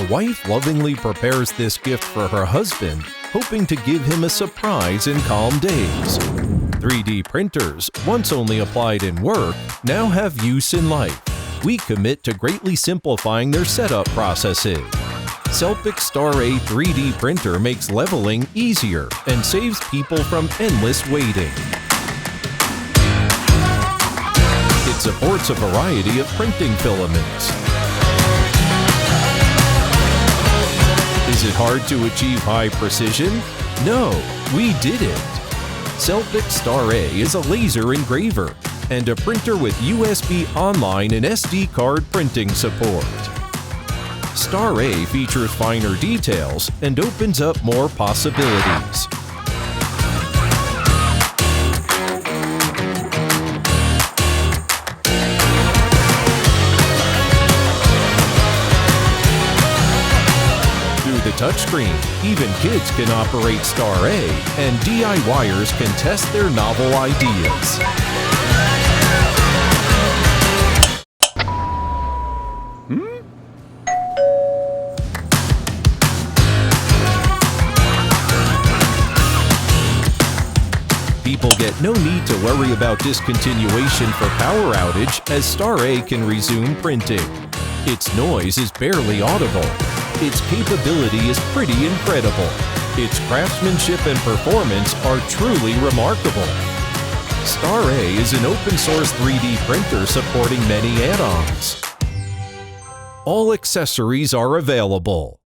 A wife lovingly prepares this gift for her husband, hoping to give him a surprise in calm days. 3D printers, once only applied in work, now have use in life. We commit to greatly simplifying their setup processes. Selpic Star A 3D printer makes leveling easier and saves people from endless waiting. It supports a variety of printing filaments. Is it hard to achieve high precision? No, we did it! Selpic Star A is a laser engraver and a printer with USB online and SD card printing support. Star A features finer details and opens up more possibilities. Through the touchscreen, even kids can operate Star A, and DIYers can test their novel ideas. People get no need to worry about discontinuation for power outage, as Star A can resume printing. Its noise is barely audible. Its capability is pretty incredible. Its craftsmanship and performance are truly remarkable. Star A is an open-source 3D printer supporting many add-ons. All accessories are available.